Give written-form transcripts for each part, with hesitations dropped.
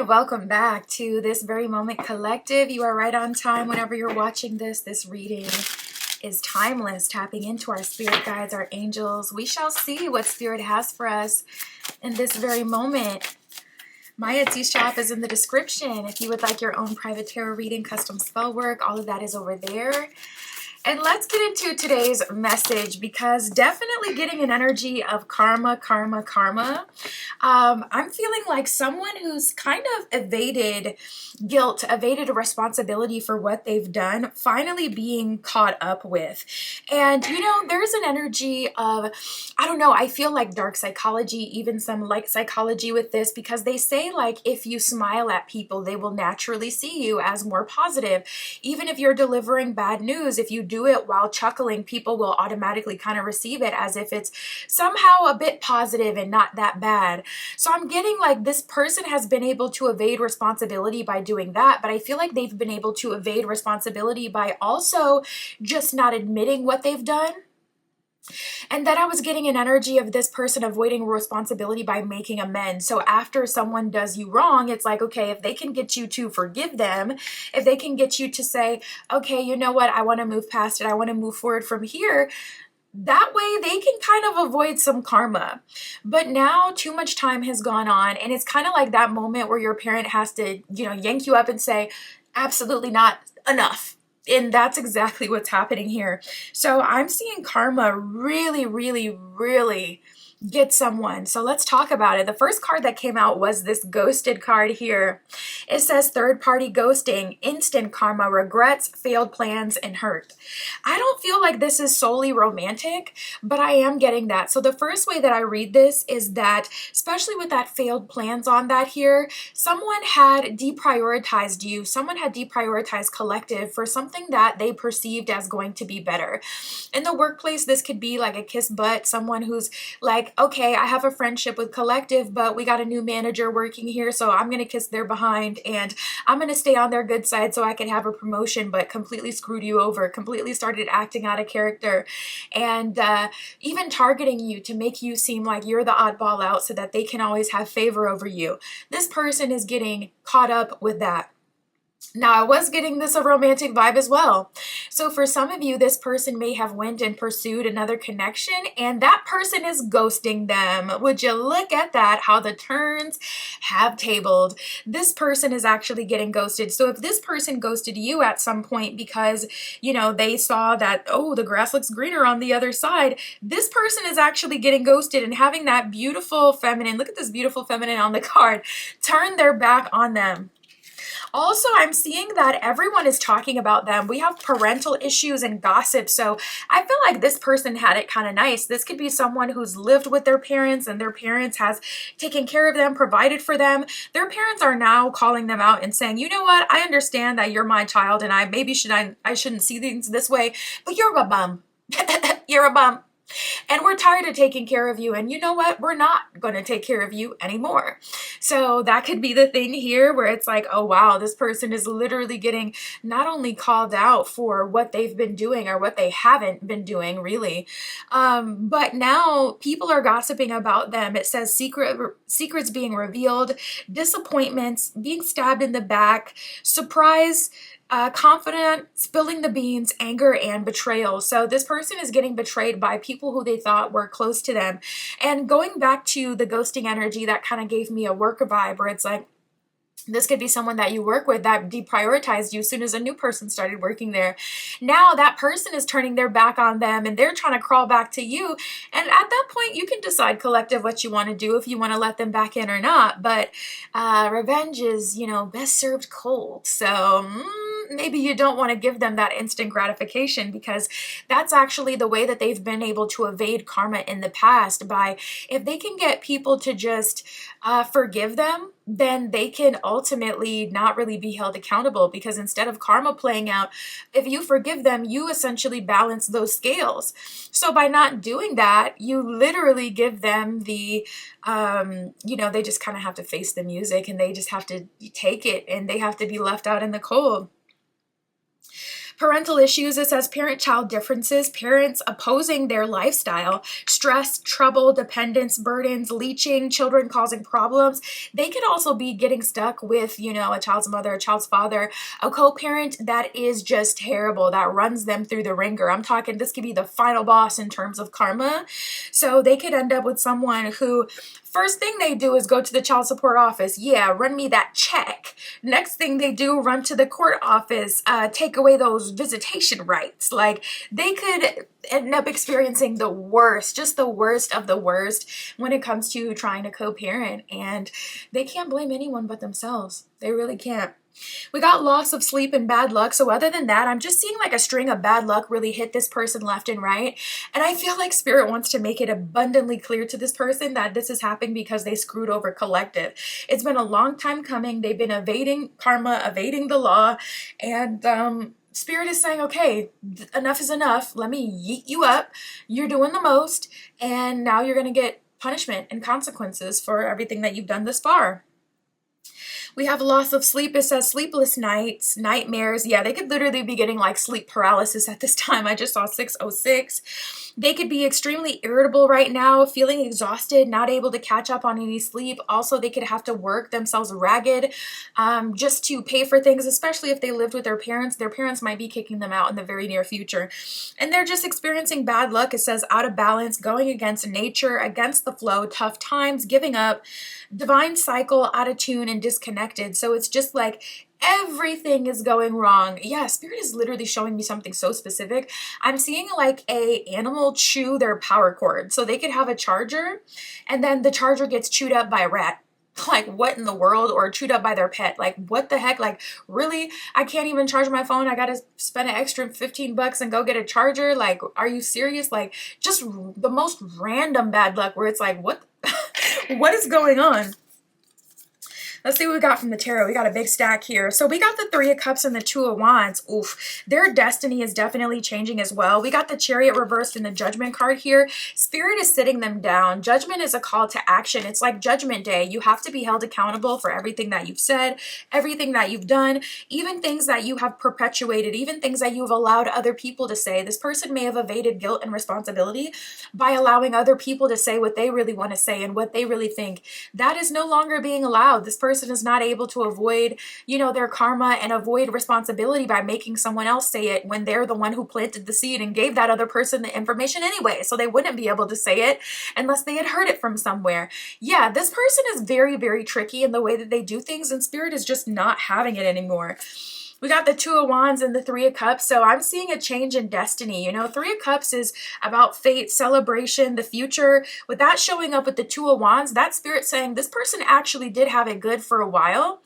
and welcome back to this very moment collective. You are right on time whenever you're watching this. This reading is timeless, tapping into our spirit guides, our angels. We shall see what spirit has for us in this very moment. My Etsy shop is in the description. If you would like your own private tarot reading, custom spell work, all of that is over there. And let's get into today's message, because definitely getting an energy of karma. I'm feeling like someone who's kind of evaded guilt, evaded a responsibility for what they've done, finally being caught up with. And, you know, there's an energy of, I don't know, I feel like dark psychology, even some light psychology with this, because they say, like, if you smile at people, they will naturally see you as more positive. Even if you're delivering bad news, if you do it while chuckling, people will automatically kind of receive it as if it's somehow a bit positive and not that bad. So I'm getting like this person has been able to evade responsibility by doing that, but I feel like they've been able to evade responsibility by also just not admitting what they've done. And then I was getting an energy of this person avoiding responsibility by making amends. So after someone does you wrong, it's like, okay, if they can get you to forgive them, if they can get you to say, okay, you know what, I want to move past it, I want to move forward from here, that way they can kind of avoid some karma. But now too much time has gone on, and it's kind of like that moment where your parent has to, you know, yank you up and say, absolutely not, enough. And that's exactly what's happening here. So I'm seeing karma really get someone. So let's talk about it. The first card that came out was this ghosted card here. It says third party ghosting, instant karma, regrets, failed plans, and hurt. I don't feel like this is solely romantic, but I am getting that. So the first way that I read this is that, especially with that failed plans on that here, someone had deprioritized you. Someone had deprioritized collective for something that they perceived as going to be better. In the workplace, this could be like a kiss butt, someone who's like, okay, I have a friendship with collective, but we got a new manager working here, so I'm going to kiss their behind and I'm going to stay on their good side so I can have a promotion, but completely screwed you over, completely started acting out of character, and even targeting you to make you seem like you're the oddball out so that they can always have favor over you. This person is getting caught up with that. Now, I was getting this a romantic vibe as well. So for some of you, this person may have went and pursued another connection, and that person is ghosting them. Would you look at that, how the turns have tabled. This person is actually getting ghosted. So if this person ghosted you at some point because, you know, they saw that, oh, the grass looks greener on the other side, this person is actually getting ghosted and having that beautiful feminine, look at this beautiful feminine on the card, turn their back on them. Also, I'm seeing that everyone is talking about them. We have parental issues and gossip. So I feel like this person had it kind of nice. This could be someone who's lived with their parents and their parents has taken care of them, provided for them. Their parents are now calling them out and saying, you know what? I understand that you're my child and I shouldn't see things this way, but you're a bum. You're a bum. And we're tired of taking care of you. And you know what? We're not going to take care of you anymore. So that could be the thing here where it's like, oh, wow, this person is literally getting not only called out for what they've been doing or what they haven't been doing, really, but now people are gossiping about them. It says secrets being revealed, disappointments, being stabbed in the back, surprise, confident, spilling the beans, anger, and betrayal. So this person is getting betrayed by people who they thought were close to them. And going back to the ghosting energy, that kind of gave me a work vibe where it's like, this could be someone that you work with that deprioritized you as soon as a new person started working there. Now that person is turning their back on them and they're trying to crawl back to you. And at that point, you can decide collective what you want to do, if you want to let them back in or not. But revenge is, you know, best served cold. So maybe you don't want to give them that instant gratification, because that's actually the way that they've been able to evade karma in the past. By if they can get people to just forgive them, then they can ultimately not really be held accountable, because instead of karma playing out, if you forgive them, you essentially balance those scales. So by not doing that, you literally give them the, you know, they just kind of have to face the music and they just have to take it and they have to be left out in the cold. Parental issues, it says parent-child differences, parents opposing their lifestyle, stress, trouble, dependence, burdens, leeching, children causing problems. They could also be getting stuck with, a child's mother, a child's father, a co-parent that is just terrible, that runs them through the ringer. I'm talking this could be the final boss in terms of karma. So they could end up with someone who first thing they do is go to the child support office. Yeah, run me that check. Next thing they do, run to the court office, take away those visitation rights. Like they could end up experiencing the worst, just the worst of the worst when it comes to trying to co-parent. And they can't blame anyone but themselves. They really can't. We got loss of sleep and bad luck. So other than that, I'm just seeing like a string of bad luck really hit this person left and right. And I feel like Spirit wants to make it abundantly clear to this person that this is happening because they screwed over collective. It's been a long time coming. They've been evading karma, evading the law. And Spirit is saying, okay, enough is enough. Let me yeet you up. You're doing the most. And now you're going to get punishment and consequences for everything that you've done this far. We have loss of sleep. It says sleepless nights, nightmares. Yeah, they could literally be getting like sleep paralysis at this time. I just saw 606. They could be extremely irritable right now, feeling exhausted, not able to catch up on any sleep. Also, they could have to work themselves ragged just to pay for things, especially if they lived with their parents. Their parents might be kicking them out in the very near future. And they're just experiencing bad luck. It says out of balance, going against nature, against the flow, tough times, giving up, divine cycle, out of tune, and disconnected. So it's just like everything is going wrong. Yeah, Spirit is literally showing me something so specific. I'm seeing like a animal chew their power cord. So they could have a charger and then the charger gets chewed up by a rat. Like what in the world? Or chewed up by their pet. Like what the heck? Like really? I can't even charge my phone. I gotta spend an extra $15 and go get a charger. Like, are you serious? Like just the most random bad luck where it's like, what what is going on? Let's see what we got from the tarot. We got a big stack here. So we got the Three of Cups and the Two of Wands. Oof. Their destiny is definitely changing as well. We got the Chariot reversed in the Judgment card here. Spirit is sitting them down. Judgment is a call to action. It's like Judgment Day. You have to be held accountable for everything that you've said, everything that you've done, even things that you have perpetuated, even things that you've allowed other people to say. This person may have evaded guilt and responsibility by allowing other people to say what they really want to say and what they really think. That is no longer being allowed. This person is not able to avoid, their karma and avoid responsibility by making someone else say it when they're the one who planted the seed and gave that other person the information anyway. So they wouldn't be able to say it unless they had heard it from somewhere. Yeah, this person is very, very tricky in the way that they do things, and Spirit is just not having it anymore. We got the Two of Wands and the Three of Cups. So I'm seeing a change in destiny. Three of Cups is about fate, celebration, the future. With that showing up with the Two of Wands, that Spirit saying this person actually did have it good for a while.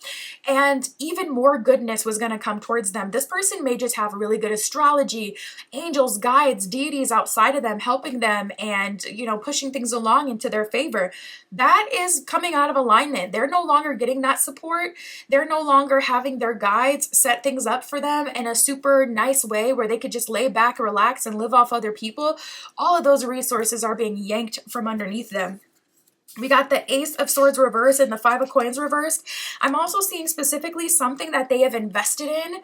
And even more goodness was going to come towards them. This person may just have really good astrology, angels, guides, deities outside of them, helping them and, pushing things along into their favor. That is coming out of alignment. They're no longer getting that support. They're no longer having their guides set things up for them in a super nice way where they could just lay back, relax, and live off other people. All of those resources are being yanked from underneath them. We got the Ace of Swords reversed and the Five of Coins reversed. I'm also seeing specifically something that they have invested in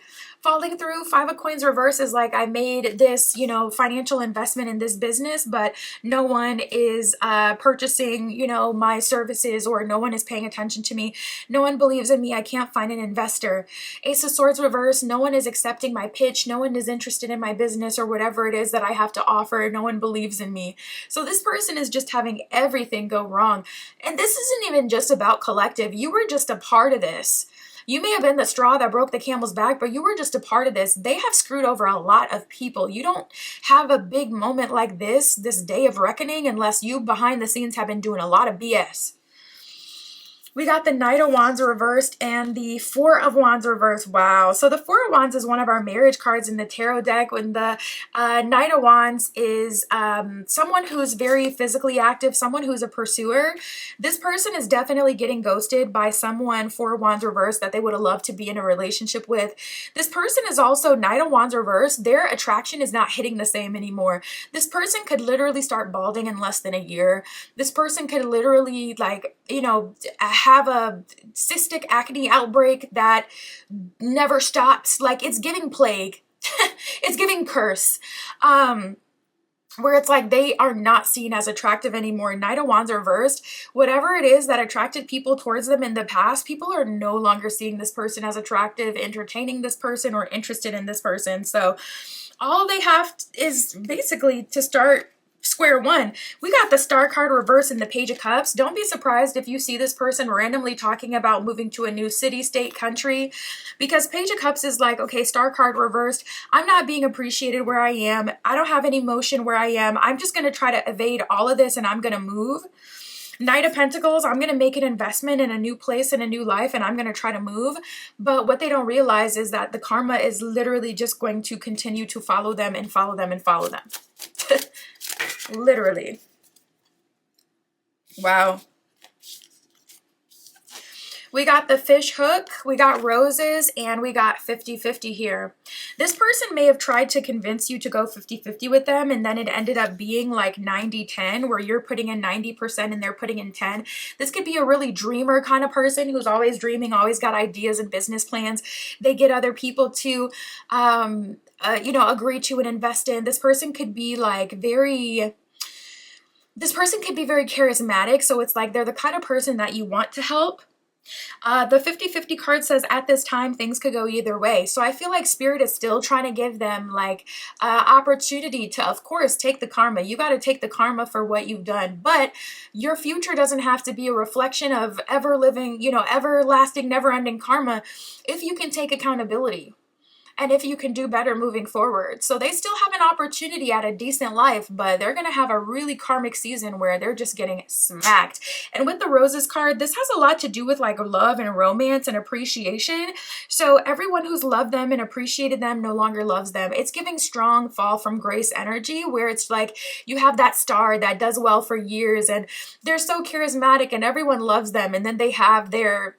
falling through. Five of Coins reverse is like, I made this, financial investment in this business, but no one is purchasing, my services, or no one is paying attention to me. No one believes in me. I can't find an investor. Ace of Swords reverse. No one is accepting my pitch. No one is interested in my business or whatever it is that I have to offer. No one believes in me. So this person is just having everything go wrong. And this isn't even just about collective. You were just a part of this. You may have been the straw that broke the camel's back, but you were just a part of this. They have screwed over a lot of people. You don't have a big moment like this day of reckoning, unless you behind the scenes have been doing a lot of BS. We got the Knight of Wands reversed and the Four of Wands reversed. Wow. So the Four of Wands is one of our marriage cards in the tarot deck. When the Knight of Wands is someone who's very physically active, someone who's a pursuer. This person is definitely getting ghosted by someone, Four of Wands reversed, that they would have loved to be in a relationship with. This person is also Knight of Wands reversed. Their attraction is not hitting the same anymore. This person could literally start balding in less than a year. This person could literally have a cystic acne outbreak that never stops. Like, it's giving plague. It's giving curse. Where it's like they are not seen as attractive anymore. Knight of Wands reversed. Whatever it is that attracted people towards them in the past, people are no longer seeing this person as attractive, entertaining this person, or interested in this person. So all they have is basically to start square one. We got the Star card reverse in the Page of Cups. Don't be surprised if you see this person randomly talking about moving to a new city, state, country, because Page of Cups is like, okay, Star card reversed. I'm not being appreciated where I am. I don't have any motion where I am. I'm just going to try to evade all of this and I'm going to move. Knight of Pentacles, I'm going to make an investment in a new place and a new life and I'm going to try to move. But what they don't realize is that the karma is literally just going to continue to follow them and follow them and follow them. Literally. Wow. We got the fish hook, we got roses, and we got 50-50 here. This person may have tried to convince you to go 50-50 with them, and then it ended up being like 90-10, where you're putting in 90% and they're putting in 10. This could be a really dreamer kind of person who's always dreaming, always got ideas and business plans. They get other people to, agree to and invest in. This person could be like very charismatic, so it's like they're the kind of person that you want to help. The 50-50 card says at this time things could go either way. So I feel like Spirit is still trying to give them like opportunity to, of course, take the karma. You got to take the karma for what you've done. But your future doesn't have to be a reflection of ever living, everlasting, never ending karma if you can take accountability. And if you can do better moving forward. So they still have an opportunity at a decent life, but they're going to have a really karmic season where they're just getting smacked. And with the roses card, this has a lot to do with like love and romance and appreciation. So everyone who's loved them and appreciated them no longer loves them. It's giving strong fall from grace energy where it's like you have that star that does well for years and they're so charismatic and everyone loves them. And then they have their,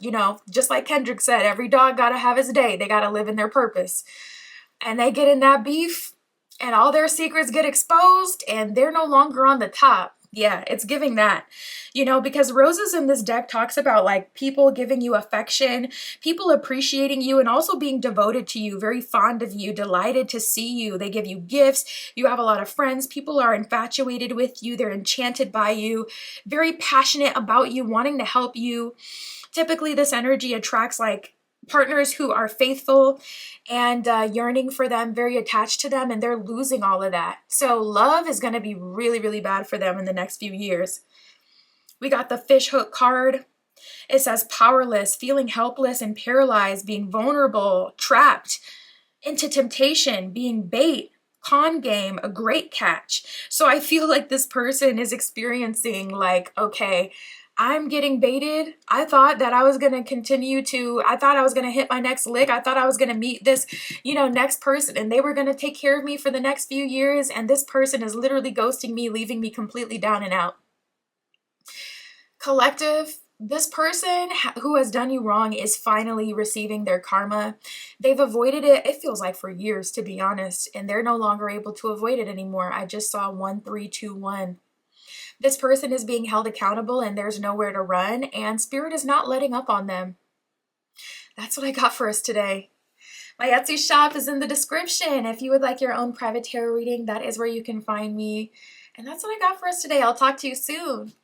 just like Kendrick said, every dog got to have his day. They got to live in their purpose. And they get in that beef and all their secrets get exposed and they're no longer on the top. Yeah, it's giving that, because roses in this deck talks about like people giving you affection, people appreciating you and also being devoted to you, very fond of you, delighted to see you. They give you gifts. You have a lot of friends. People are infatuated with you. They're enchanted by you, very passionate about you, wanting to help you. Typically, this energy attracts like partners who are faithful and yearning for them, very attached to them, and they're losing all of that. So love is going to be really, really bad for them in the next few years. We got the fish hook card. It says powerless, feeling helpless and paralyzed, being vulnerable, trapped into temptation, being bait, con game, a great catch. So I feel like this person is experiencing like, okay, I'm getting baited. I thought that I was going to I thought I was going to hit my next lick. I thought I was going to meet this, next person and they were going to take care of me for the next few years. And this person is literally ghosting me, leaving me completely down and out. Collective, this person who has done you wrong is finally receiving their karma. They've avoided it, it feels like for years, to be honest, and they're no longer able to avoid it anymore. I just saw 1-3-2-1. This person is being held accountable and there's nowhere to run and Spirit is not letting up on them. That's what I got for us today. My Etsy shop is in the description. If you would like your own private tarot reading, that is where you can find me. And that's what I got for us today. I'll talk to you soon.